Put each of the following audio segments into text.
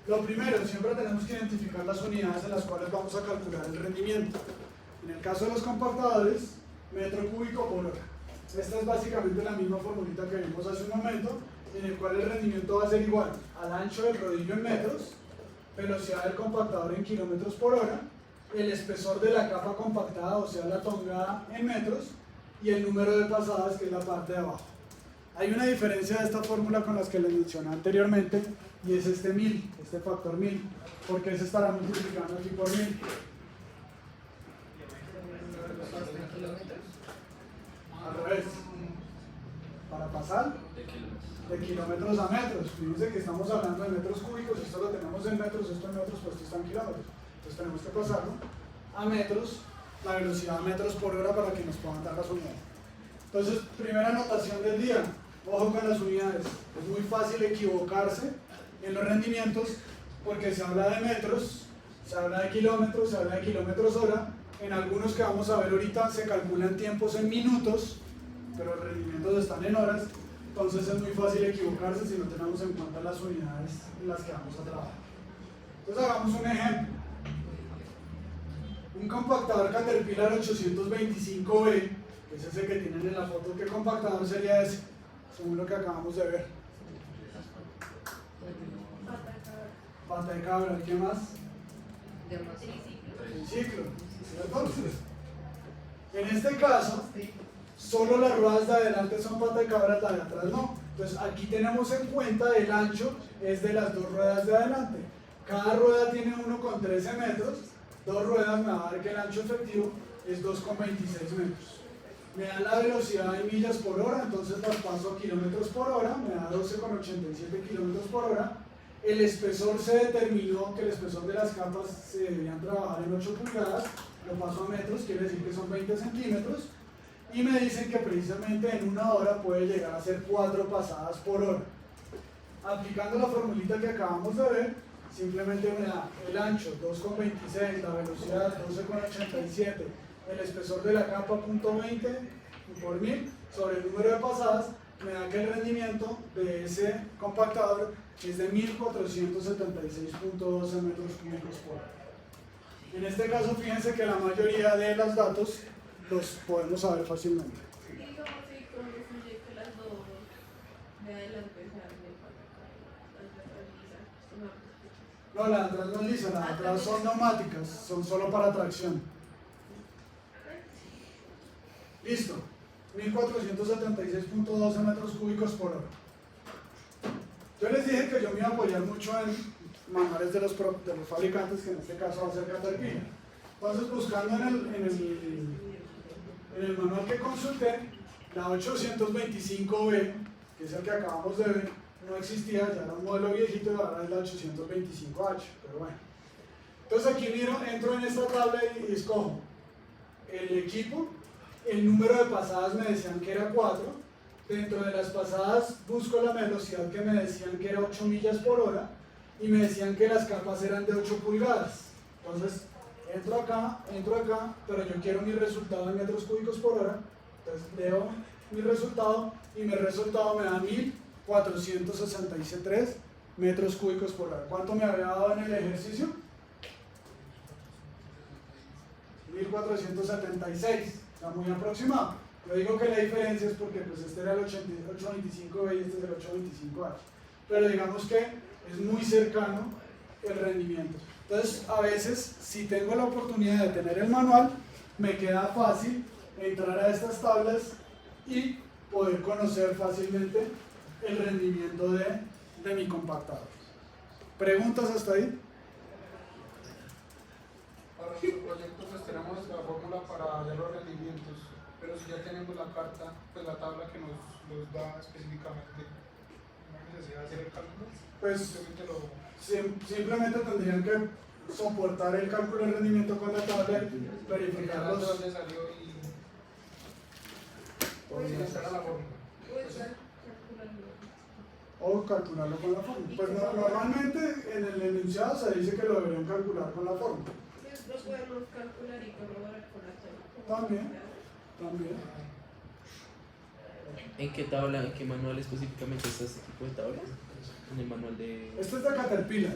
Lo primero, siempre tenemos que identificar las unidades en las cuales vamos a calcular el rendimiento. En el caso de los compactadores, metro cúbico por hora. Esta es básicamente la misma formulita que vimos hace un momento, en el cual el rendimiento va a ser igual al ancho del rodillo en metros, velocidad del compactador en kilómetros por hora, el espesor de la capa compactada, o sea la tongada en metros, y el número de pasadas, que es la parte de abajo. Hay una diferencia de esta fórmula con las que les mencioné anteriormente, y es este 1000, este factor 1000, porque se estará multiplicando aquí por 1000. Al revés. Para pasar de kilómetros a metros. Fíjense que estamos hablando de metros cúbicos, esto lo tenemos en metros, esto en metros, pues esto está en kilómetros. Entonces tenemos que pasarlo a metros, la velocidad a metros por hora para que nos puedan dar las unidades. Entonces, primera anotación del día, ojo con las unidades. Es muy fácil equivocarse en los rendimientos porque se habla de metros, se habla de kilómetros, se habla de kilómetros hora. En algunos que vamos a ver ahorita se calculan tiempos en minutos, pero los rendimientos están en horas. Entonces es muy fácil equivocarse si no tenemos en cuenta las unidades en las que vamos a trabajar. Entonces hagamos un ejemplo. Un compactador Caterpillar 825B, que es ese que tienen en la foto, ¿qué compactador sería ese? Según lo que acabamos de ver. Pata de cabra, ¿qué más? Triciclo, ¿cierto? En este caso, solo las ruedas de adelante son pata de cabra, la de atrás no. Entonces aquí tenemos en cuenta el ancho es de las dos ruedas de adelante. Cada rueda tiene 1,13 metros, dos ruedas me va a dar que el ancho efectivo es 2,26 metros. Me da la velocidad en millas por hora, entonces las paso a kilómetros por hora, me da 12,87 kilómetros por hora. El espesor se determinó que el espesor de las capas se debían trabajar en 8 pulgadas, lo paso a metros, quiere decir que son 20 centímetros. Y me dicen que precisamente en una hora puede llegar a ser 4 pasadas por hora. Aplicando la formulita que acabamos de ver, simplemente me da el ancho 2,26, la velocidad 12,87, el espesor de la capa 0,20 por 1000 sobre el número de pasadas, me da que el rendimiento de ese compactador es de 1476.12 metros cúbicos por hora. En este caso, fíjense que la mayoría de los datos los podemos saber fácilmente. No, las de atrás no es lisa, las de atrás son neumáticas, son solo para tracción. Listo, 1476.12 metros cúbicos por hora. Yo les dije que yo me iba a apoyar mucho en manuales de los fabricantes, que en este caso va a ser Caterpillar. Entonces, buscando en el manual que consulté, la 825B, que es el que acabamos de ver, no existía, ya era un modelo viejito, ahora es la 825H, pero bueno. Entonces aquí entro en esta tabla y escojo el equipo, el número de pasadas me decían que era 4, dentro de las pasadas busco la velocidad que me decían que era 8 millas por hora, y me decían que las capas eran de 8 pulgadas. Entonces, entro acá, pero yo quiero mi resultado en metros cúbicos por hora. Entonces leo mi resultado y mi resultado me da 1463 metros cúbicos por hora. ¿Cuánto me había dado en el ejercicio? 1476, está muy aproximado. Yo digo que la diferencia es porque pues este era el 825B y este es el 825H. Pero digamos que es muy cercano el rendimiento. Entonces, a veces, si tengo la oportunidad de tener el manual, me queda fácil entrar a estas tablas y poder conocer fácilmente el rendimiento de mi compactador. ¿Preguntas hasta ahí? Para nuestro proyecto pues tenemos la fórmula para ver los rendimientos, pero si ya tenemos la carta, pues la tabla que nos da específicamente, ¿no hay necesidad de hacer el cálculo? Pues simplemente tendrían que soportar el cálculo de rendimiento con la tabla y verificar los... ¿Dónde salió y esa era la fórmula? O calcularlo con la fórmula. Pues normalmente en el enunciado se dice que lo deberían calcular con la fórmula. Lo podemos calcular y corroborar con la tabla. También. ¿En qué tabla, en qué manual específicamente está este tipo de tablas? En el manual de... Este es de Caterpillar.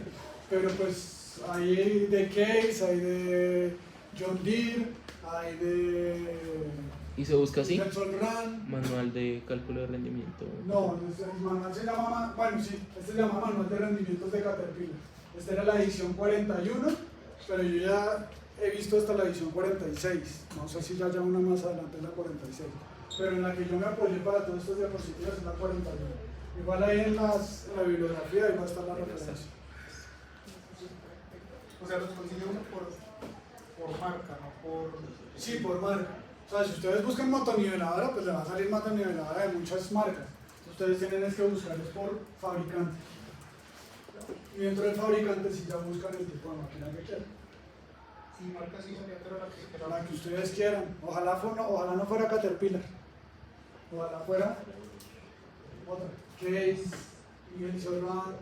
pero pues hay de Case, hay de John Deere, hay de ¿Y se busca así? Ingersoll Rand. Manual de cálculo de rendimiento. No, el manual se llama, bueno sí, este se llama Manual de Rendimientos de Caterpillar. Esta era la edición 41, pero yo ya he visto hasta la edición 46. No sé si ya haya una más adelante en la 46. Pero en la que yo me apoyé para todas estas diapositivas es la 41. Igual ahí en la bibliografía ahí va a estar la referencia. O sea, los consigue uno por marca, no por... Sí, por marca. O sea, si ustedes buscan motoniveladora, pues le va a salir motoniveladora de muchas marcas. Ustedes tienen es que buscarlos por fabricante. Y dentro del fabricante sí ya buscan el tipo de máquina que quieran. Sí, marca sí sería, pero La que ustedes quieran. Ojalá no fuera Caterpillar. Ojalá fuera otra. Case, Ingersoll Rand,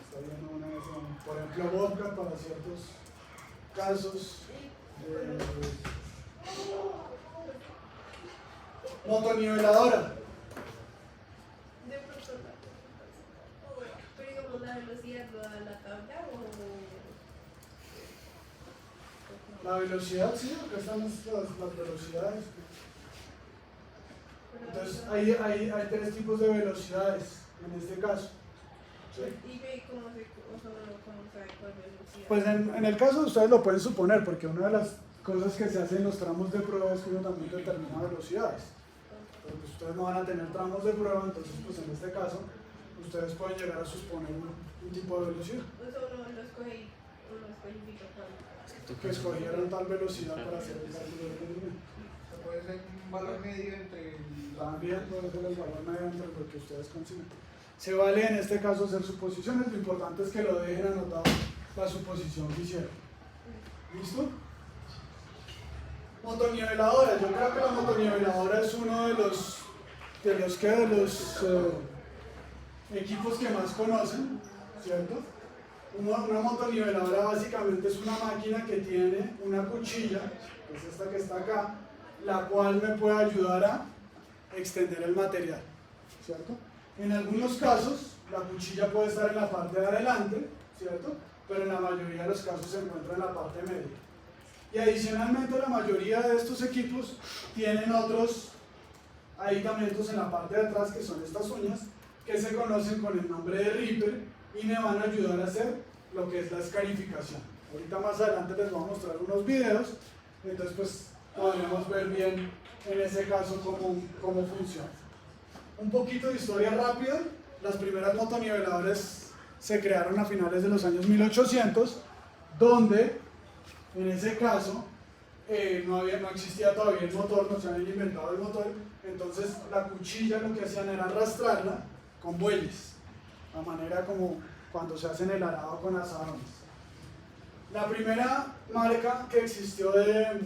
está viendo una vez, por ejemplo, vodka para ciertos casos. Motoniveladora. De pronto, pero digamos la velocidad lo da la tabla o... La velocidad, sí, acá están las velocidades. Entonces, hay tres tipos de velocidades en este caso. ¿Sí? ¿Y ve cómo sabe cuál velocidad? Pues en el caso ustedes lo pueden suponer, porque una de las cosas que se hacen en los tramos de prueba es que uno también determina velocidades. Pero pues ustedes no van a tener tramos de prueba, entonces pues en este caso ustedes pueden llegar a suponer un tipo de velocidad. O sea, uno lo escoge, uno especifica cuál. Que escogieron tal velocidad para hacer el cálculo de rendimiento. se puede ser un valor medio entre el... También puede ser el valor medio entre lo que ustedes consiguen. Se vale en este caso hacer suposiciones, lo importante es que lo dejen anotado la suposición que hicieron. ¿Listo? Motoniveladora, yo creo que la motoniveladora es uno de los equipos que más conocen, ¿cierto? Una motoniveladora básicamente es una máquina que tiene una cuchilla, que es esta que está acá, la cual me puede ayudar a extender el material, ¿cierto? En algunos casos, la cuchilla puede estar en la parte de adelante, ¿cierto? Pero en la mayoría de los casos se encuentra en la parte media. Y adicionalmente, la mayoría de estos equipos tienen otros aditamentos en la parte de atrás, que son estas uñas, que se conocen con el nombre de Ripper y me van a ayudar a hacer lo que es la escarificación. Ahorita más adelante les voy a mostrar unos videos, entonces pues podremos ver bien en ese caso cómo funciona. Un poquito de historia rápida. Las primeras motoniveladoras se crearon a finales de los años 1800, donde en ese caso no existía todavía el motor, no se había inventado el motor, entonces la cuchilla lo que hacían era arrastrarla con bueyes, a manera como cuando se hace en el arado con azadones. La primera marca que existió de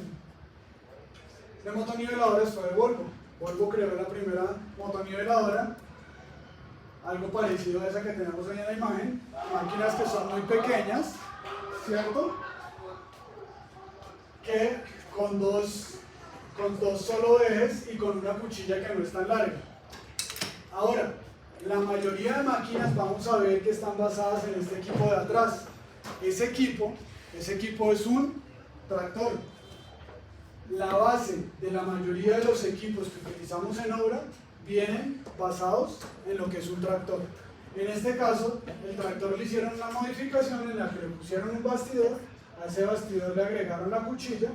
motoniveladoras fue de Volvo. Volvo creó la primera motoniveladora, algo parecido a esa que tenemos ahí en la imagen, máquinas que son muy pequeñas, ¿cierto? Que con dos solo ejes y con una cuchilla que no es tan larga. Ahora, la mayoría de máquinas vamos a ver que están basadas en este equipo de atrás. Ese equipo es un tractor. La base de la mayoría de los equipos que utilizamos en obra vienen basados en lo que es un tractor. En este caso, el tractor le hicieron una modificación en la que le pusieron un bastidor, a ese bastidor le agregaron la cuchilla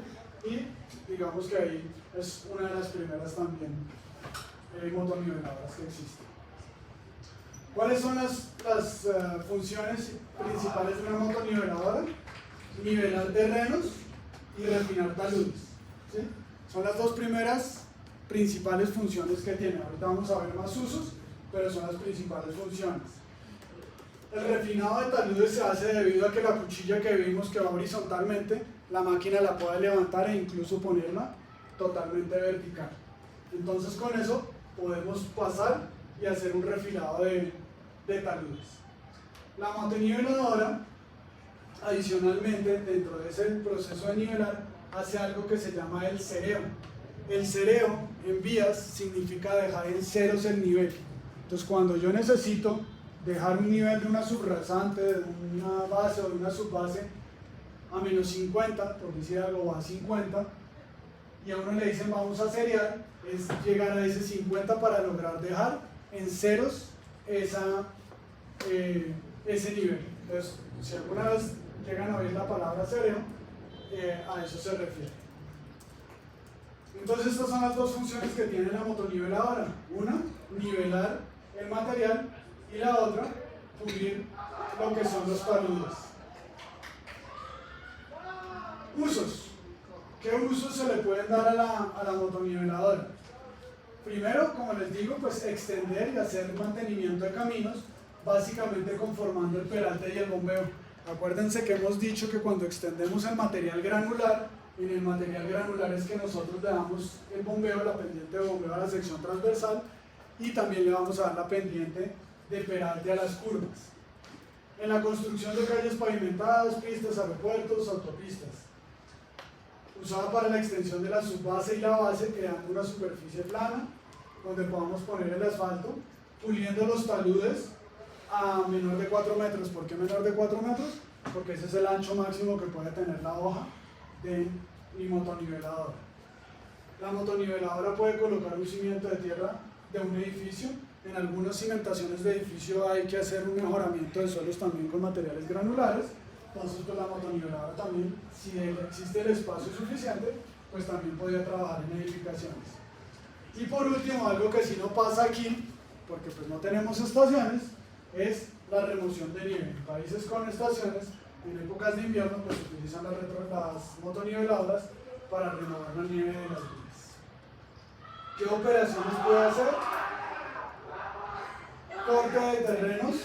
y digamos que ahí es una de las primeras también motoniveladoras que existen. ¿Cuáles son las funciones principales de una motoniveladora? Nivelar terrenos y refinar taludes. ¿Sí? Son las dos primeras principales funciones que tiene. Ahorita vamos a ver más usos, pero son las principales funciones. El refinado de taludes se hace debido a que la cuchilla que vimos que va horizontalmente, la máquina la puede levantar e incluso ponerla totalmente vertical. Entonces con eso podemos pasar y hacer un refilado de taludes. La motoniveladora, adicionalmente, dentro de ese proceso de nivelar, hace algo que se llama el cereo. El cereo en vías significa dejar en ceros el nivel. Entonces cuando yo necesito dejar un nivel de una subrasante, de una base o de una subbase a menos 50, por decir algo, o a 50, y a uno le dicen vamos a serial, es llegar a ese 50 para lograr dejar en ceros ese nivel. Entonces, si alguna vez llegan a oír la palabra sereno, a eso se refiere. Entonces estas son las dos funciones que tiene la motoniveladora. Una, nivelar el material, y la otra, pulir lo que son los taludes. Usos. ¿Qué usos se le pueden dar a la motoniveladora? Primero, como les digo, pues extender y hacer mantenimiento de caminos, básicamente conformando el peralte y el bombeo. Acuérdense que hemos dicho que cuando extendemos el material granular, en el material granular es que nosotros le damos el bombeo, la pendiente de bombeo a la sección transversal, y también le vamos a dar la pendiente de peralte a las curvas. En la construcción de calles pavimentadas, pistas, aeropuertos, autopistas. Usada para la extensión de la subbase y la base, creando una superficie plana donde podamos poner el asfalto, puliendo los taludes a menor de 4 metros. ¿Por qué menor de 4 metros? Porque ese es el ancho máximo que puede tener la hoja de mi motoniveladora. La motoniveladora puede colocar un cimiento de tierra de un edificio. En algunas cimentaciones de edificio hay que hacer un mejoramiento de suelos también con materiales granulares. Entonces, pues la motoniveladora también, si existe el espacio suficiente, pues también podría trabajar en edificaciones. Y por último, algo que si no pasa aquí, porque pues no tenemos estaciones, es la remoción de nieve. En países con estaciones, en épocas de invierno, pues utilizan las motoniveladoras para remover la nieve de las vías. ¿Qué operaciones puede hacer? Corte de terrenos.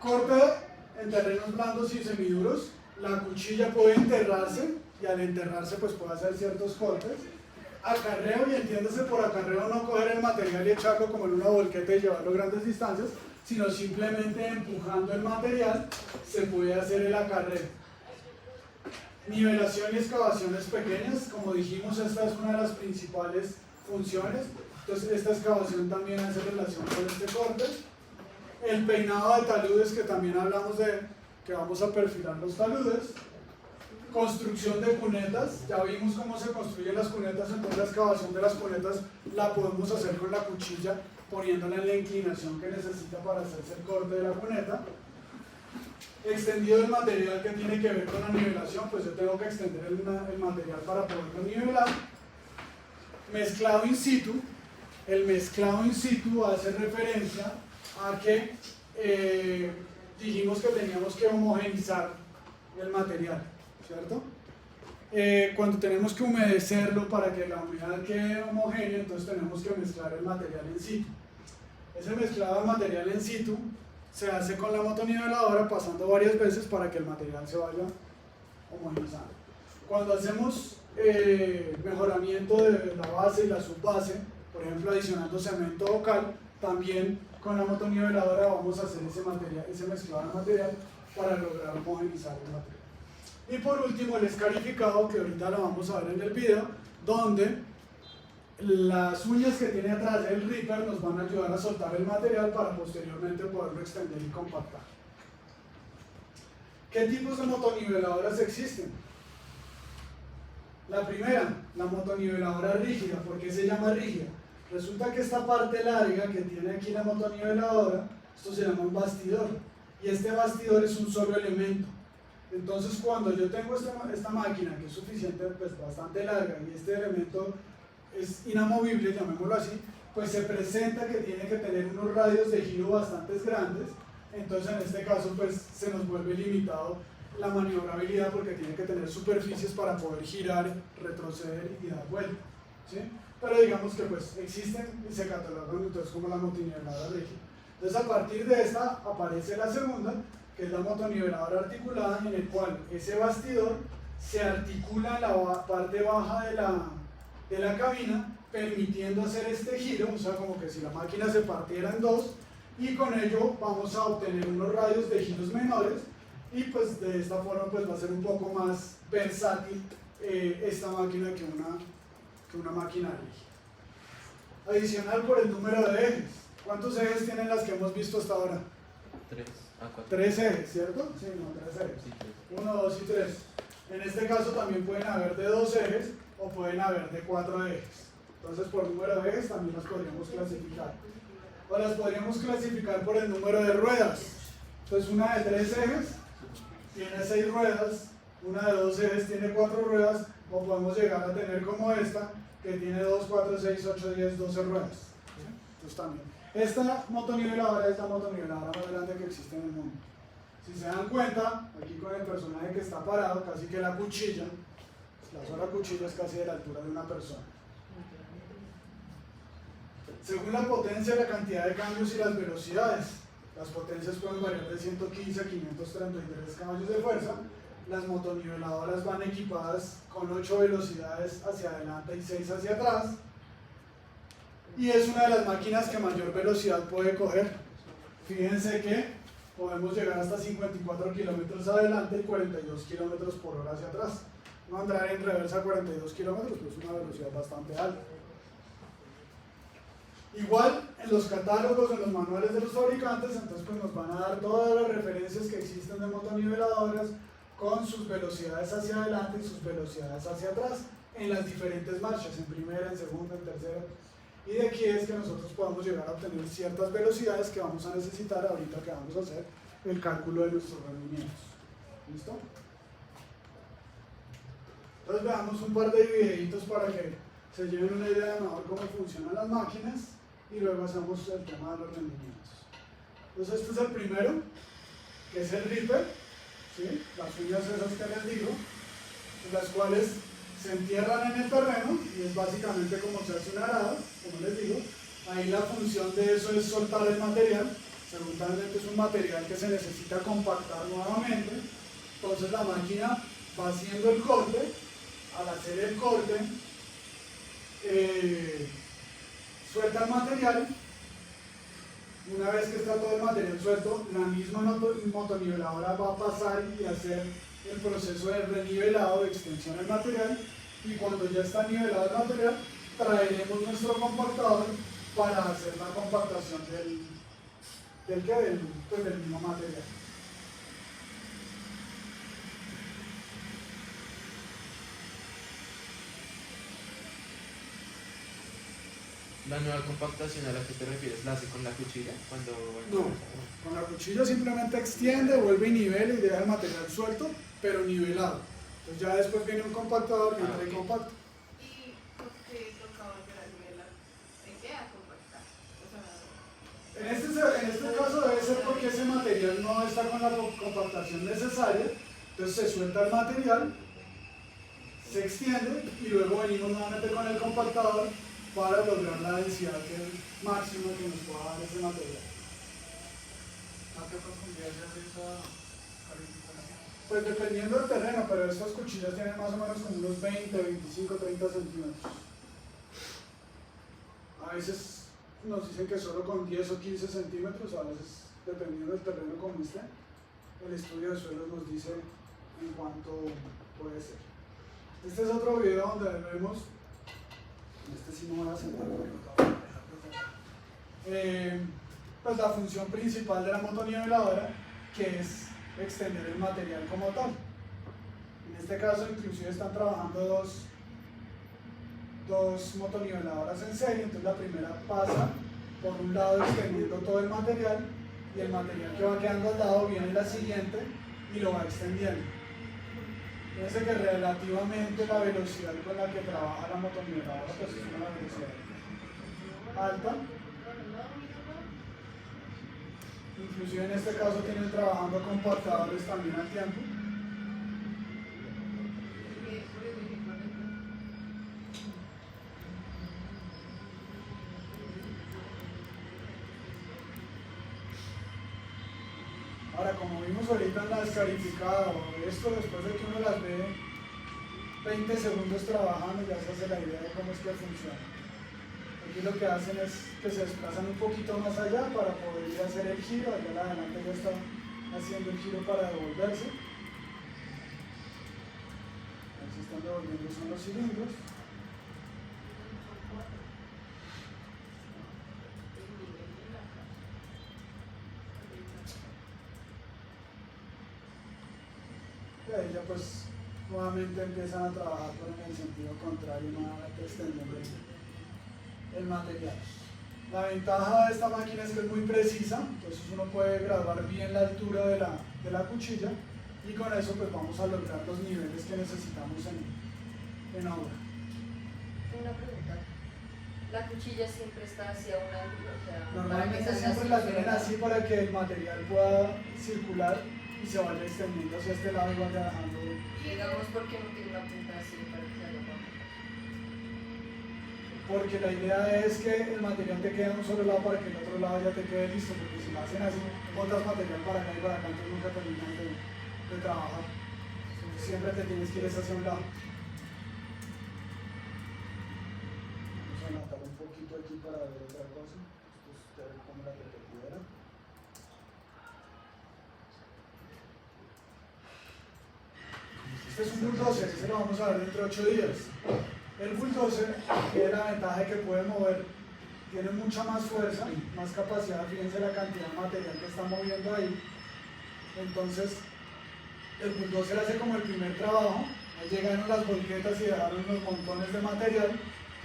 Corte en terrenos blandos y semiduros. La cuchilla puede enterrarse y al enterrarse pues puede hacer ciertos cortes. Acarreo, y entiéndase por acarreo no coger el material y echarlo como en una volqueta y llevarlo a grandes distancias, sino simplemente empujando el material se puede hacer el acarreo. Nivelación y excavaciones pequeñas, como dijimos, esta es una de las principales funciones. Entonces esta excavación también hace relación con este corte. El peinado de taludes, que también hablamos de que vamos a perfilar los taludes. Construcción de cunetas, ya vimos cómo se construyen las cunetas, entonces la excavación de las cunetas la podemos hacer con la cuchilla, poniéndola en la inclinación que necesita para hacerse el corte de la cuneta. Extendido el material, que tiene que ver con la nivelación, pues yo tengo que extender el material para poderlo nivelar. Mezclado in situ. El mezclado in situ hace referencia a que dijimos que teníamos que homogeneizar el material, ¿cierto? Cuando tenemos que humedecerlo para que la humedad quede homogénea, entonces tenemos que mezclar el material in situ. Ese mezclado de material in situ se hace con la motoniveladora, pasando varias veces para que el material se vaya homogeneizando. Cuando hacemos mejoramiento de la base y la subbase, por ejemplo adicionando cemento o cal, también con la motoniveladora vamos a hacer ese mezclado de material para lograr homogeneizar el material. Y por último el escarificado, que ahorita lo vamos a ver en el video, donde las uñas que tiene atrás el ripper nos van a ayudar a soltar el material para posteriormente poderlo extender y compactar. ¿Qué tipos de motoniveladoras existen? La primera, la motoniveladora rígida. ¿Por qué se llama rígida? Resulta que esta parte larga que tiene aquí la motoniveladora, esto se llama un bastidor, y este bastidor es un solo elemento. Entonces cuando yo tengo esta máquina que es suficiente, pues bastante larga, y este elemento es inamovible, llamémoslo así, pues se presenta que tiene que tener unos radios de giro bastante grandes. Entonces en este caso pues se nos vuelve limitado la maniobrabilidad, porque tiene que tener superficies para poder girar, retroceder y dar vuelta, ¿sí? Pero digamos que pues existen y se catalogan entonces como la motoniveladora rígida. Entonces a partir de esta aparece la segunda, que es la motoniveladora articulada, en el cual ese bastidor se articula en la parte baja de la cabina, permitiendo hacer este giro, o sea, como que si la máquina se partiera en dos, y con ello vamos a obtener unos radios de giros menores, y pues de esta forma pues va a ser un poco más versátil esta máquina que una máquina rígida. Adicional por el número de ejes. ¿Cuántos ejes tienen las que hemos visto hasta ahora? 3. Ah, 4. 3 ejes, ¿cierto? Sí, no, 3 ejes. Sí, 1, 2 y 3. En este caso también pueden haber de 2 ejes o pueden haber de 4 ejes. Entonces por número de ejes también las podríamos clasificar. O las podríamos clasificar por el número de ruedas. Entonces una de 3 ejes tiene 6 ruedas, una de 2 ejes tiene 4 ruedas, o podemos llegar a tener como esta, que tiene 2, 4, 6, 8, 10, 12 ruedas. Entonces también. Esta motoniveladora es la motoniveladora más grande que existe en el mundo. Si se dan cuenta, aquí con el personaje que está parado, casi que la cuchilla, la sola cuchilla es casi de la altura de una persona. Según la potencia, la cantidad de cambios y las velocidades, las potencias pueden variar de 115 a 533 caballos de fuerza. Las motoniveladoras van equipadas con 8 velocidades hacia adelante y 6 hacia atrás. Y es una de las máquinas que mayor velocidad puede coger. Fíjense que podemos llegar hasta 54 kilómetros adelante y 42 kilómetros por hora hacia atrás. No andar en reversa a 42 kilómetros, pues es una velocidad bastante alta. Igual en los catálogos, en los manuales de los fabricantes, entonces pues nos van a dar todas las referencias que existen de motoniveladoras con sus velocidades hacia adelante y sus velocidades hacia atrás en las diferentes marchas, en primera, en segunda, en tercera. Y de aquí es que nosotros podamos llegar a obtener ciertas velocidades que vamos a necesitar ahorita que vamos a hacer el cálculo de nuestros rendimientos. ¿Listo? Entonces veamos un par de videitos para que se lleven una idea de mejor cómo funcionan las máquinas y luego hacemos el tema de los rendimientos. Entonces este es el primero, que es el Reaper, ¿sí? Las uñas esas que les digo, las cuales se entierran en el terreno y es básicamente como se hace un arado, como les digo. Ahí la función de eso es soltar el material. Seguramente es un material que se necesita compactar nuevamente. Entonces la máquina va haciendo el corte. Al hacer el corte, suelta el material. Una vez que está todo el material suelto, la misma motoniveladora va a pasar y hacer el proceso de renivelado, de extensión del material, y cuando ya está nivelado el material, traeremos nuestro compactador para hacer la compactación del mismo material. La nueva compactación a la que te refieres, ¿la hace con la cuchilla? No, con la cuchilla simplemente extiende, vuelve y nivela y deja el material suelto, pero nivelado. Entonces ya después viene un compactador que entra y compacta. ¿Y por qué tocaba volver a nivelar? ¿En qué a compactar? O sea, En este caso debe ser porque ese material no está con la compactación necesaria, entonces se suelta el material, se extiende y luego venimos nuevamente con el compactador para lograr la densidad máxima que nos pueda dar ese material. ¿A qué profundidad se hace esa calificación? Pues dependiendo del terreno, pero estas cuchillas tienen más o menos como unos 20, 25, 30 centímetros. A veces nos dicen que solo con 10 o 15 centímetros, a veces dependiendo del terreno como esté. El estudio de suelos nos dice en cuánto puede ser. Este es otro video donde vemos. Este sí me voy a sentar porque no acabo de dejar. Pues la función principal de la motoniveladora, que es extender el material como tal. En este caso inclusive están trabajando dos motoniveladoras en serie. Entonces la primera pasa por un lado extendiendo todo el material y el material que va quedando al lado viene la siguiente y lo va extendiendo. Fíjense que relativamente la velocidad con la que trabaja la motoniveladora pues es una velocidad alta. Inclusive en este caso tienen trabajando compactadores también al tiempo. Ahora, como vimos ahorita en la descalificada o esto, después de que uno las ve 20 segundos trabajando, ya se hace la idea de cómo es que funciona. Aquí lo que hacen es que se desplazan un poquito más allá para poder ir a hacer el giro. Allá adelante ya está haciendo el giro para devolverse. se están devolviendo son los cilindros. Y ahí ya pues nuevamente empiezan a trabajar pero en el sentido contrario, nuevamente extendiendo el material. La ventaja de esta máquina es que es muy precisa, entonces uno puede graduar bien la altura de la cuchilla y con eso pues vamos a lograr los niveles que necesitamos en obra. Una pregunta. La cuchilla siempre está hacia un ángulo, o sea, Normalmente siempre la tienen así para que el material pueda circular y se vaya extendiendo hacia este lado y vaya dejando. Digamos, ¿por qué no tiene una punta así para que se haga más? Porque la idea es que el material te quede en un solo lado para que el otro lado ya te quede listo, porque si lo hacen así, botas material para acá y para acá, entonces nunca terminan de trabajar. Entonces, siempre te tienes que ir hacia un lado. Vamos a anotar un poquito aquí para ver otra cosa. Esto es como la repetidora. Este es un bulldozer, este lo vamos a ver dentro de 8 días. El bulldozer tiene la ventaja de que puede mover, tiene mucha más fuerza, más capacidad, fíjense la cantidad de material que está moviendo ahí. Entonces, el bulldozer hace como el primer trabajo, ahí llegaron las volquetas y dejaron los montones de material,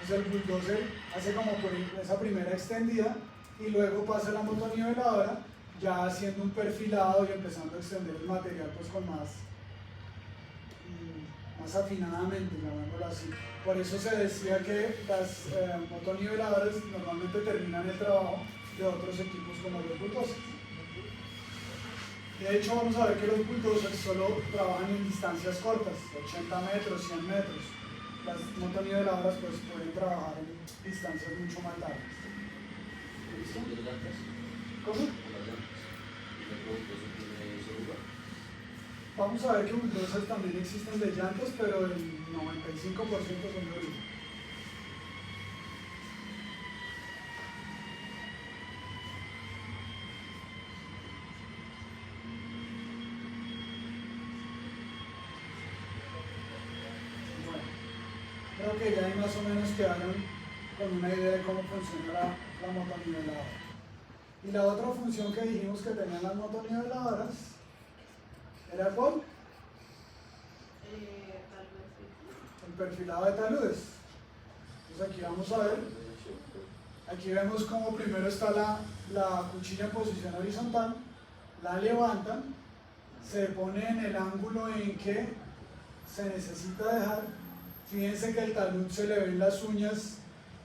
entonces el bulldozer hace como por esa primera extendida y luego pasa la motoniveladora ya haciendo un perfilado y empezando a extender el material pues con más afinadamente, llamémoslo así. Por eso se decía que las motoniveladoras normalmente terminan el trabajo de otros equipos como los bulldozers. De hecho, vamos a ver que los bulldozers solo trabajan en distancias cortas, 80 metros, 100 metros. Las motoniveladoras pues pueden trabajar en distancias mucho más largas. ¿Listo? ¿Cómo? Vamos a ver que bulldozers también existen de llantas, pero el 95% son de origen. Bueno, creo que ya hay más o menos que hagan con una idea de cómo funciona la motoniveladoras. Y la otra función que dijimos que tenían las motoniveladoras ¿era cuál? El perfilado de taludes. Entonces aquí vamos a ver, aquí vemos como primero está la cuchilla en posición horizontal, la levantan, se pone en el ángulo en que se necesita dejar. Fíjense que el talud se le ven las uñas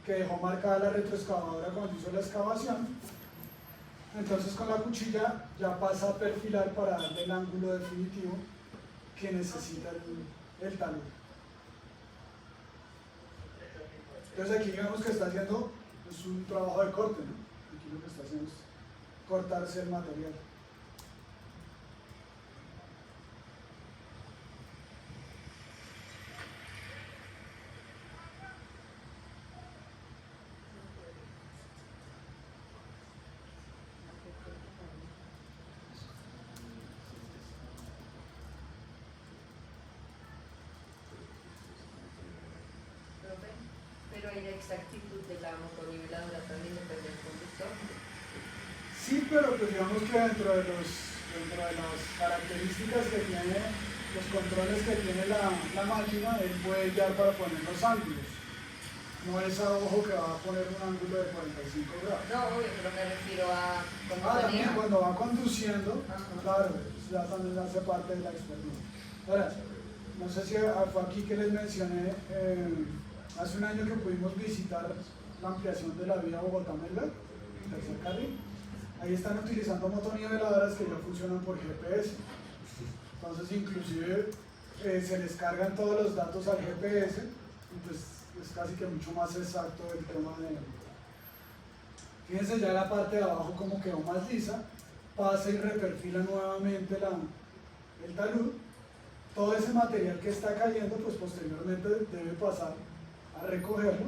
que dejó marcada la retroexcavadora cuando hizo la excavación. Entonces con la cuchilla ya pasa a perfilar para darle el ángulo definitivo que necesita el talud. Entonces aquí digamos que está haciendo pues, un trabajo de corte, ¿no? Aquí lo que está haciendo es cortarse el material. Pero hay la exactitud de la motoniveladora también depende del conductor. Sí, pero pues digamos que dentro de las características que tiene, los controles que tiene la máquina, él puede guiar para poner los ángulos. No es a ojo que va a poner un ángulo de 45 grados. No, obvio, pero me refiero a También cuando va conduciendo, Ajá. claro, ya también hace parte de la experiencia. Ahora, no sé si fue aquí que les mencioné, hace un año que pudimos visitar la ampliación de la vía Bogotá-Melgar, tercer carril. Ahí están utilizando motoniveladoras que ya funcionan por GPS. Entonces, inclusive se les cargan todos los datos al GPS y pues es casi que mucho más exacto el tema de... Fíjense ya la parte de abajo como quedó más lisa, pasa y reperfila nuevamente el talud. Todo ese material que está cayendo, pues posteriormente debe pasar a recogerlo.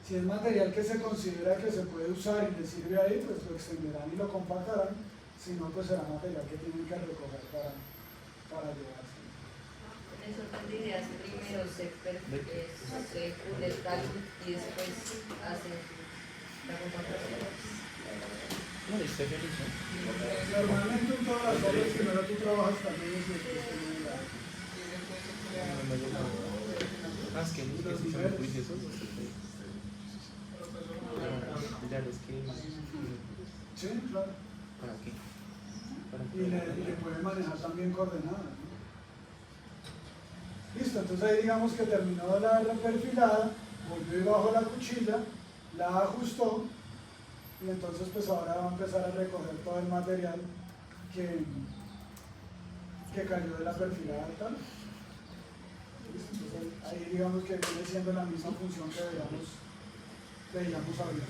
Si es material que se considera que se puede usar y le sirve ahí, pues lo extenderán y lo compactarán. Si no, pues será material que tienen que recoger para llevarse. Eso tendrías primero se pule el cálculo y después hacen la comparación. No, estoy feliz, ¿no? Normalmente en todas las obras primero tú trabajas también en Ah, es que los que son juiciosos. Claro, es que. Sí, claro. ¿Para qué? Y le puede manejar también coordenadas, ¿no? Listo, entonces ahí digamos que terminó la perfilada, volvió y bajó la cuchilla, la ajustó y entonces pues ahora va a empezar a recoger todo el material que cayó de la perfilada tal. Listo, entonces ahí digamos que viene siendo la misma función que veíamos ahorita.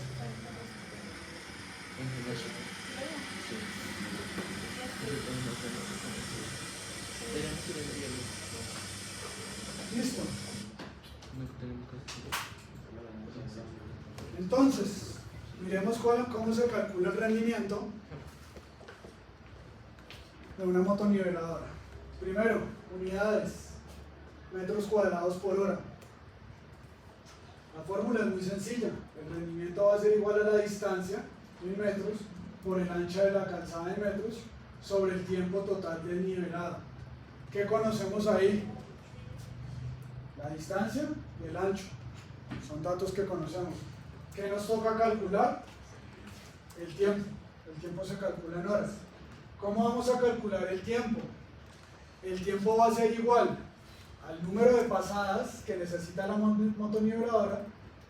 Listo. Entonces, miremos cómo se calcula el rendimiento de una motoniveladora. Primero, unidades, metros cuadrados por hora. La fórmula es muy sencilla. El rendimiento va a ser igual a la distancia, 1000 metros, por el ancho de la calzada en metros, sobre el tiempo total de nivelada. ¿Qué conocemos ahí? La distancia y el ancho. Son datos que conocemos. ¿Qué nos toca calcular? El tiempo. El tiempo se calcula en horas. ¿Cómo vamos a calcular el tiempo? El tiempo va a ser igual al número de pasadas que necesita la motoniveladora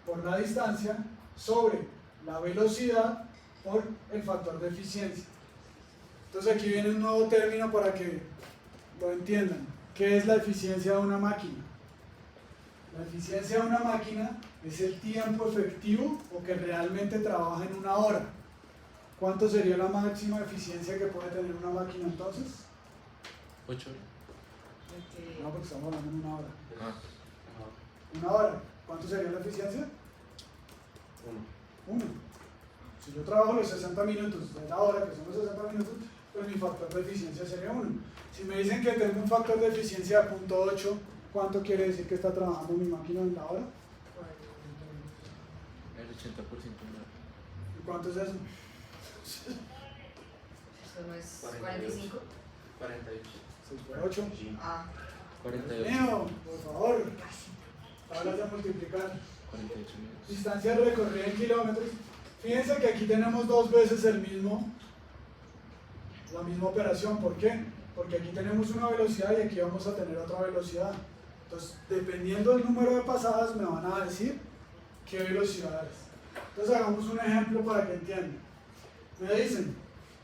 por la distancia sobre la velocidad por el factor de eficiencia. Entonces aquí viene un nuevo término para que lo entiendan. ¿Qué es la eficiencia de una máquina? La eficiencia de una máquina es el tiempo efectivo o que realmente trabaja en una hora. ¿Cuánto sería la máxima eficiencia que puede tener una máquina entonces? 8. No, porque estamos hablando en una hora. Ah. Una hora. ¿Cuánto sería la eficiencia? 1. 1. Si yo trabajo los 60 minutos de la hora, que son los 60 minutos, pues mi factor de eficiencia sería 1. Si me dicen que tengo un factor de eficiencia de 0.8, ¿cuánto quiere decir que está trabajando mi máquina en la hora? El 80% no. ¿Y cuánto es eso? Eso no es 45. 48. 6 por 8. Ah, 48. Mío, por favor. Tablas de multiplicar. 48 minutos. Distancia recorrida en kilómetros. Fíjense que aquí tenemos dos veces la misma operación. ¿Por qué? Porque aquí tenemos una velocidad y aquí vamos a tener otra velocidad. Entonces, dependiendo del número de pasadas, me van a decir qué velocidad es. Entonces, hagamos un ejemplo para que entiendan. Me dicen,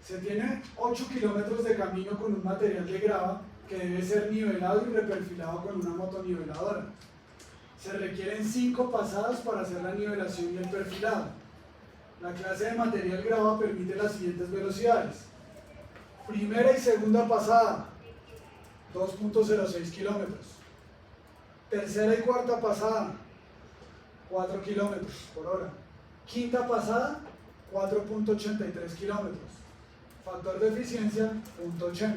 se tiene 8 kilómetros de camino con un material de grava que debe ser nivelado y reperfilado con una motoniveladora. Se requieren 5 pasadas para hacer la nivelación y el perfilado. La clase de material grava permite las siguientes velocidades. Primera y segunda pasada, 2.06 kilómetros. Tercera y cuarta pasada, 4 kilómetros por hora. Quinta pasada, 4.83 kilómetros. Factor de eficiencia, 0.80.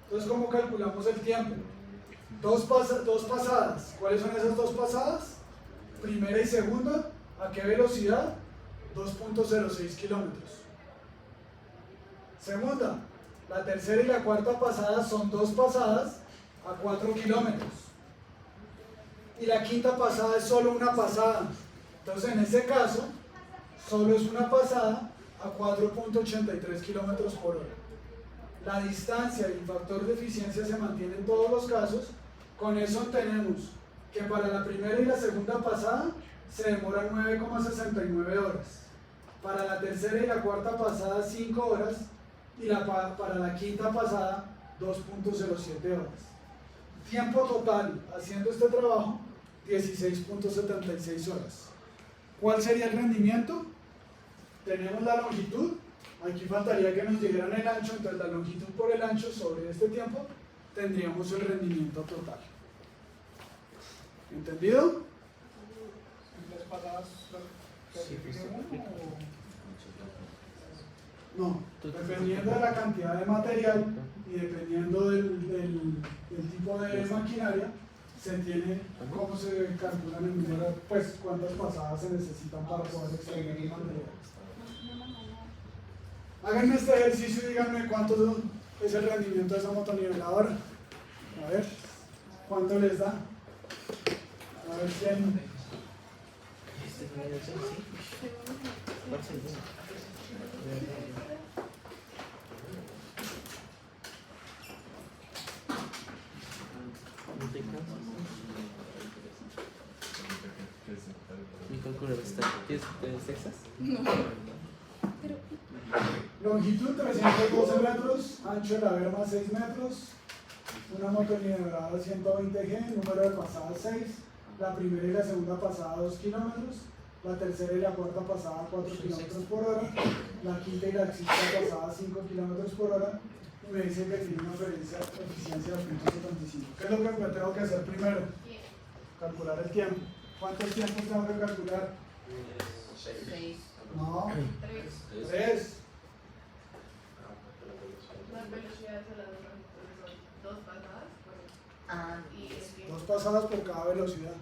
Entonces, ¿cómo calculamos el tiempo? Dos pasadas. ¿Cuáles son esas dos pasadas? Primera y segunda. ¿A qué velocidad? 2.06 kilómetros. Segunda, la tercera y la cuarta pasada son dos pasadas a 4 kilómetros. Y la quinta pasada es solo una pasada. Entonces, en ese caso, solo es una pasada a 4.83 kilómetros por hora. La distancia y el factor de eficiencia se mantiene en todos los casos. Con eso tenemos que para la primera y la segunda pasada se demoran 9,69 horas. Para la tercera y la cuarta pasada 5 horas y para la quinta pasada 2.07 horas. Tiempo total haciendo este trabajo 16.76 horas. ¿Cuál sería el rendimiento? Tenemos la longitud, aquí faltaría que nos dijeran el ancho, entonces la longitud por el ancho sobre este tiempo tendríamos el rendimiento total. ¿Entendido? Las pasadas Sí, pues, uno o No, dependiendo de la cantidad de material y dependiendo del tipo de maquinaria, se tiene cómo se calculan en número, pues cuántas pasadas se necesitan para poder extraer el material. Háganme este ejercicio y díganme cuánto es el rendimiento de esa motoniveladora. A ver, ¿cuánto les da? A ver quién. Mi calculador está. ¿Tienes Texas? Longitud 312 metros, ancho de la berma 6 metros, una motoniveladora 120G, número de pasadas 6, la primera y la segunda pasada 2 kilómetros, la tercera y la cuarta pasada 4 kilómetros por hora, la quinta y la sexta pasada 5 kilómetros por hora, y me dice que tiene una eficiencia de 0.75. ¿Qué es lo que me tengo que hacer primero? Calcular el tiempo. ¿Cuántos tiempos tengo que calcular? 6. No, 3. 3. Las velocidades de las dos son 2 pasadas. Ah, Y el tiempo. 2 pasadas por cada velocidad.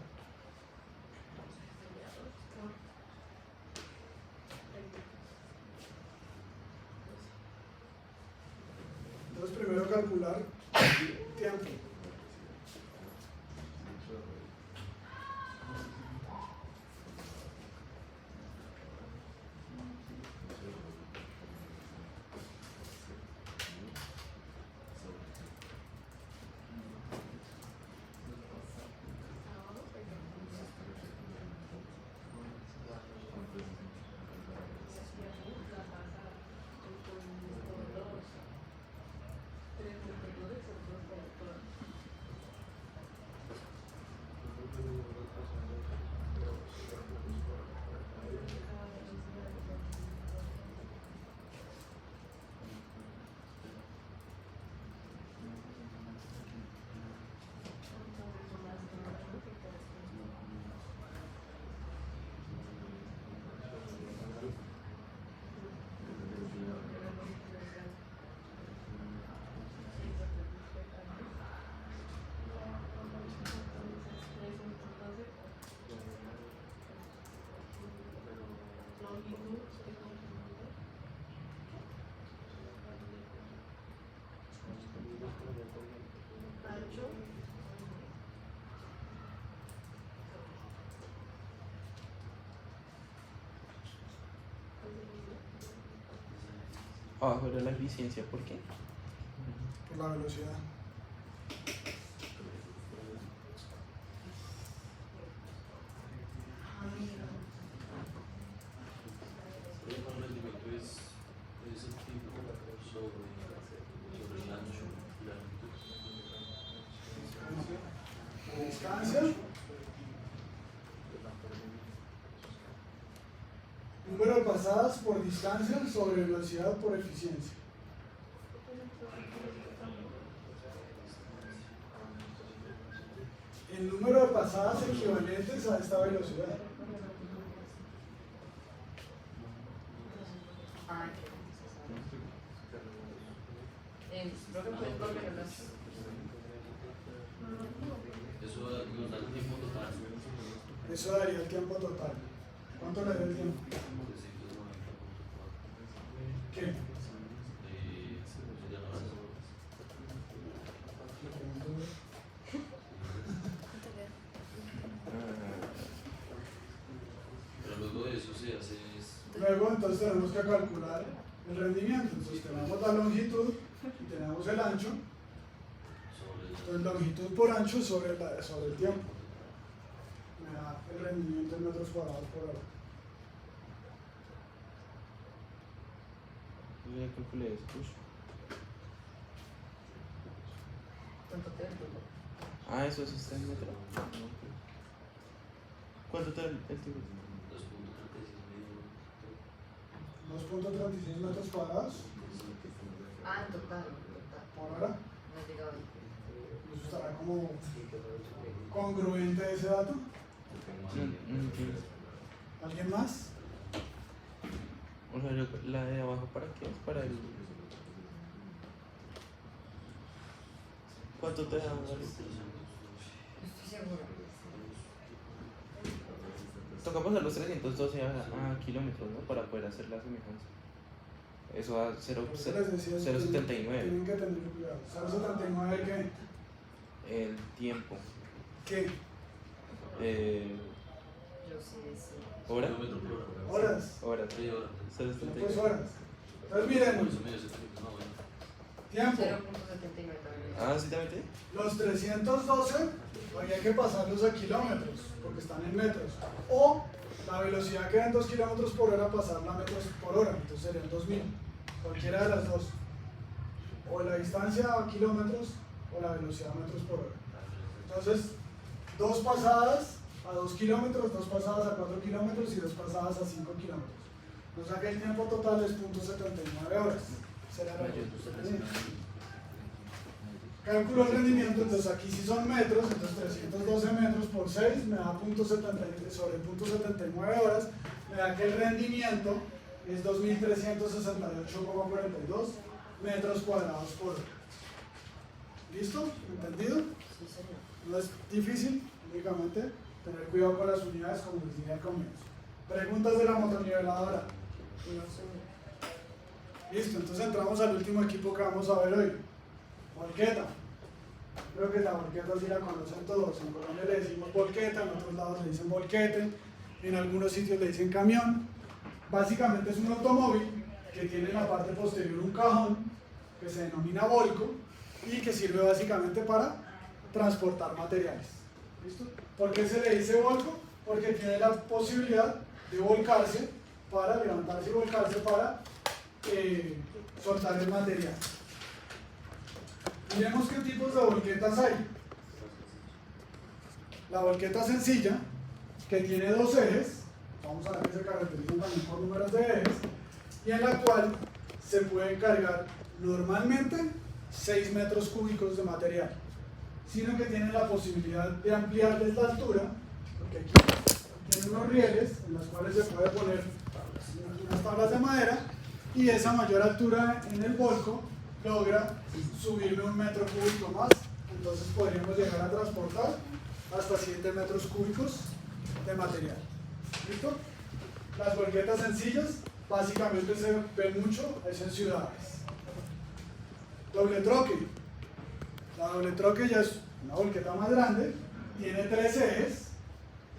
Entonces primero calcular tiempo. Ancho. Abajo de la eficiencia, ¿por qué? Por la velocidad. Distancia. Número de pasadas por distancia sobre velocidad por eficiencia. El número de pasadas equivalentes a esta velocidad. ah, creo que puedes volver a las. Eso daría el tiempo total. ¿Cuánto le da el tiempo? ¿Qué? Luego entonces tenemos que calcular el rendimiento. Entonces tenemos la longitud y tenemos el ancho. Entonces longitud por ancho sobre el tiempo. Me da el rendimiento en metros cuadrados por hora. Yo ya calculé eso. Ush. ¿Cuánto te da? Ah, eso está en metro. ¿Cuánto te da el tiempo? 2.36 metros cuadrados Ah, en total. por hora. No he llegado ahí. Eso estará como congruente ese dato. No entiendo. ¿Alguien más? O sea, Pero la de abajo, ¿para qué? Para el... ¿Cuánto te da? No estoy segura. Toca pasar los 312 a kilómetros, ¿no? Para poder hacer la semejanza. Eso da Por eso les decía, 0,79. Tienen que tener cuidado. ¿0,79 qué? El tiempo. ¿Qué? Yo sí decía. ¿Hora? Horas. Horas. Pues 0,79. horas. Entonces miren, tiempo. 0.79 también. Ah, ¿sí también te? Los 312 había que pasarlos a kilómetros, porque están en metros. O la velocidad que era en 2 kilómetros por hora, pasarla a metros por hora, entonces serían 2000. Cualquiera de las dos. O la distancia a kilómetros o la velocidad a metros por hora. Entonces, 2 pasadas a 2 kilómetros, 2 pasadas a 4 kilómetros y 2 pasadas a 5 kilómetros. O sea que el tiempo total es 0.79 horas. Será la Cálculo el rendimiento, entonces aquí si son metros, entonces 312 metros por 6 me da sobre 0.79 horas, me da que el rendimiento es 2.368,42 metros cuadrados por hora. ¿Listo? ¿Entendido? Sí, señor. No es difícil, únicamente tener cuidado con las unidades como les dije al comienzo. Preguntas de la motorniveladora. No, señor. Listo, entonces entramos al último equipo que vamos a ver hoy. Volqueta. Creo que la volqueta sí la conocen todos. En Colombia le decimos volqueta, en otros lados le dicen volquete, en algunos sitios le dicen camión. Básicamente es un automóvil que tiene en la parte posterior un cajón que se denomina volco y que sirve básicamente para transportar materiales. ¿Listo? ¿Por qué se le dice volco? Porque tiene la posibilidad de volcarse para levantarse y volcarse para soltar el material. Miremos qué tipos de volquetas hay. La volqueta sencilla, que tiene 2 ejes, vamos a ver que se caracterizan también por números de ejes, y en la cual se pueden cargar normalmente 6 metros cúbicos de material, sino que tienen la posibilidad de ampliarles la altura, porque aquí tienen unos rieles en los cuales se puede poner unas tablas de madera, y esa mayor altura en el volco logra subirme 1 metro cúbico más, entonces podríamos llegar a transportar hasta 7 metros cúbicos de material. ¿Listo? Las volquetas sencillas básicamente se ven mucho es en ciudades. Doble troque. La doble troque ya es una volqueta más grande, tiene 3 ejes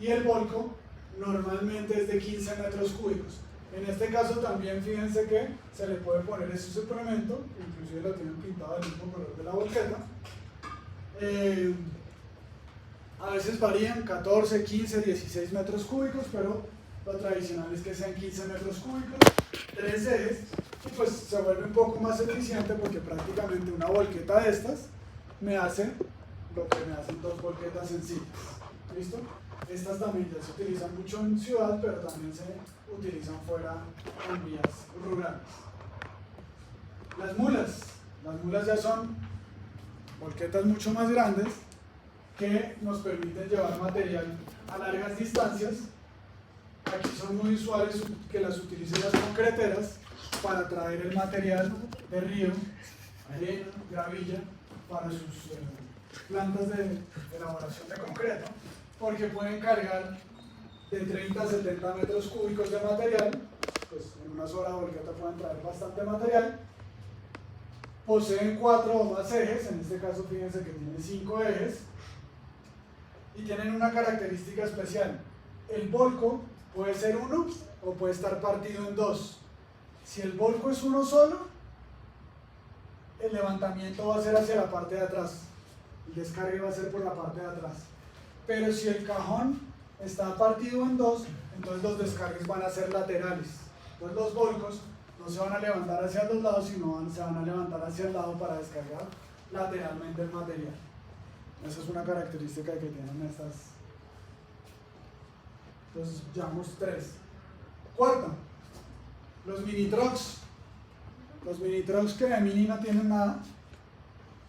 y el volco normalmente es de 15 metros cúbicos. En este caso también fíjense que se le puede poner ese suplemento, inclusive lo tienen pintado del mismo color de la volqueta. A veces varían 14, 15, 16 metros cúbicos, pero lo tradicional es que sean 15 metros cúbicos, 3 ejes, y pues se vuelve un poco más eficiente porque prácticamente una volqueta de estas me hace lo que me hacen 2 volquetas sencillas. ¿Listo? Estas también ya se utilizan mucho en ciudad, pero también se utilizan fuera en vías rurales. Las mulas ya son volquetas mucho más grandes que nos permiten llevar material a largas distancias. Aquí son muy usuales que las utilicen las concreteras para traer el material de río, arena, gravilla, para sus plantas de elaboración de concreto, porque pueden cargar de 30 a 70 metros cúbicos de material, pues en una sola volqueta pueden traer bastante material. Poseen 4 o más ejes, en este caso fíjense que tiene 5 ejes, y tienen una característica especial. El volco puede ser uno o puede estar partido en 2. Si el volco es uno solo, el levantamiento va a ser hacia la parte de atrás, el descargue va a ser por la parte de atrás. Pero si el cajón está partido en 2, entonces los descargues van a ser laterales. Entonces los volcos no se van a levantar hacia los lados, sino se van a levantar hacia el lado para descargar lateralmente el material. Esa es una característica que tienen estas. Entonces llevamos 3. Cuarta, los mini trucks. Los mini trucks que de mini no tienen nada,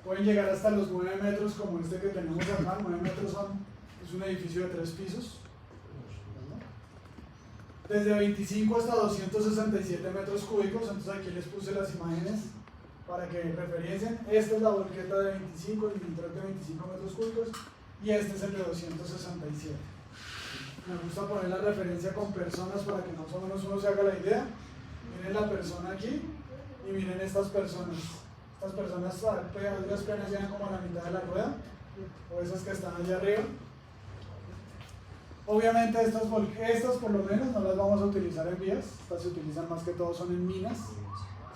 pueden llegar hasta los 9 metros como este que tenemos acá. 9 metros es un edificio de 3 pisos. desde 25 hasta 267 metros cúbicos. Entonces aquí les puse las imágenes para que referencien. Esta es la volqueta de 25, el mini truck de 25 metros cúbicos, y este es el de 267. Me gusta poner la referencia con personas para que más o menos uno se haga la idea. Miren la persona aquí y miren estas personas. Estas personas las piernas llegan como a la mitad de la rueda, o esas que están allá arriba. Obviamente estas por lo menos no las vamos a utilizar en vías, estas se utilizan más que todo son en minas,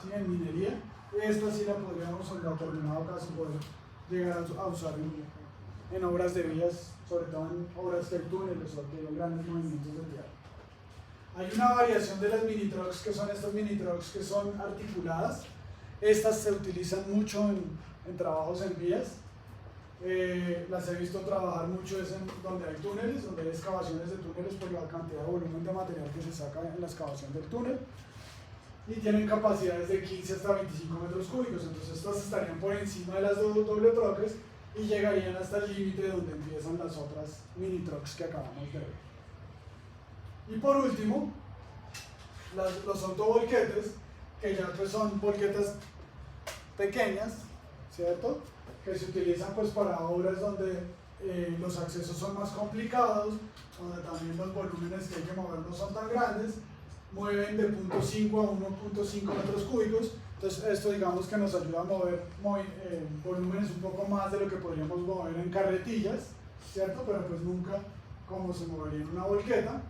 ¿sí? En minería. Esta sí la podríamos en determinado caso poder llegar a usar en obras de vías, sobre todo en obras de túneles o de grandes movimientos de tierra. Hay una variación de las mini trucks, que son estas mini trucks que son articuladas. Estas se utilizan mucho en trabajos en vías. Las he visto trabajar mucho donde hay túneles, donde hay excavaciones de túneles por la cantidad de volumen de material que se saca en la excavación del túnel. Y tienen capacidades de 15 hasta 25 metros cúbicos. Entonces estas estarían por encima de las doble troques y llegarían hasta el límite donde empiezan las otras mini trucks que acabamos de ver. Y por último, los autovolquetes, que ya pues son volquetas pequeñas, ¿cierto? Que se utilizan pues para obras donde los accesos son más complicados, donde también los volúmenes que hay que mover no son tan grandes, mueven de 0.5 a 1.5 metros cúbicos. Entonces esto digamos que nos ayuda a mover volúmenes un poco más de lo que podríamos mover en carretillas, ¿cierto? Pero pues nunca como se movería en una volqueta.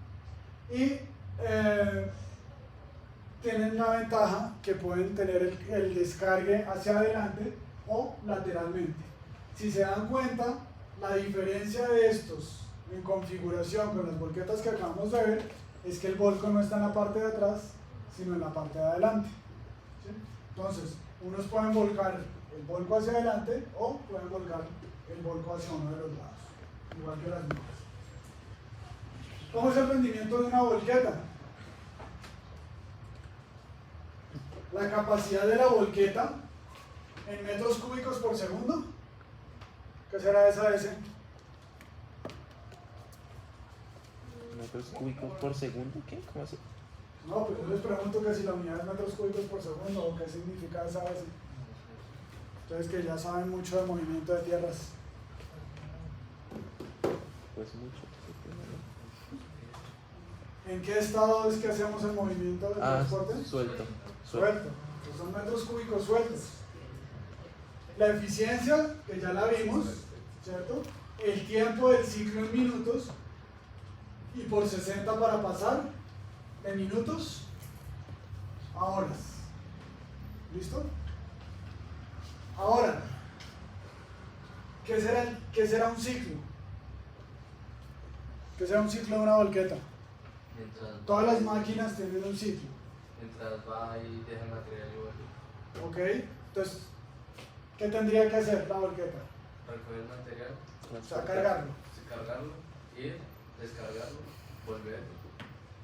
Y tienen la ventaja que pueden tener el descargue hacia adelante o lateralmente. Si se dan cuenta, la diferencia de estos en configuración con las volquetas que acabamos de ver es que el volco no está en la parte de atrás, sino en la parte de adelante, ¿sí? Entonces, unos pueden volcar el volco hacia adelante o pueden volcar el volco hacia uno de los lados, igual que las mismas. ¿Cómo es el rendimiento de una volqueta? La capacidad de la volqueta en metros cúbicos por segundo. ¿Qué será esa S? ¿Metros cúbicos por segundo? ¿Qué? ¿Cómo así? No, pues yo les pregunto que si la unidad es metros cúbicos por segundo o qué significa esa S. Ustedes que ya saben mucho de movimiento de tierras. Pues mucho. ¿En qué estado es que hacemos el movimiento del transporte? Suelto. Suelto. Pues son metros cúbicos sueltos. La eficiencia, que ya la vimos, ¿cierto? El tiempo del ciclo en minutos y por 60 para pasar de minutos a horas. ¿Listo? Ahora, ¿qué será un ciclo? ¿Qué será un ciclo de una volqueta? Todas las máquinas tienen un ciclo. Mientras va y deja el material y vuelve. ¿Ok? Entonces, ¿qué tendría que hacer la volqueta? Recoger el material, O sea, cargarlo. cargarlo, ir, descargarlo, volver.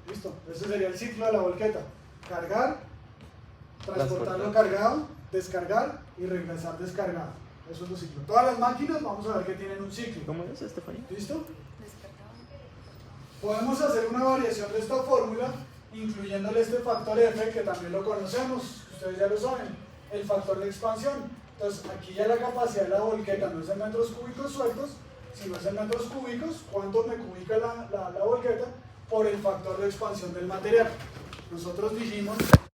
¿Listo? Ese sería el ciclo de la volqueta. Cargar, transportarlo Transportar. cargado, descargar y regresar descargado. Eso es el ciclo. Todas las máquinas vamos a ver que tienen un ciclo. ¿Cómo es, Estefanía? ¿Listo? Podemos hacer una variación de esta fórmula incluyéndole este factor F que también lo conocemos, ustedes ya lo saben, el factor de expansión. Entonces aquí ya la capacidad de la volqueta no es en metros cúbicos sueltos, sino es en metros cúbicos, cuánto me cubica la volqueta por el factor de expansión del material. Nosotros dijimos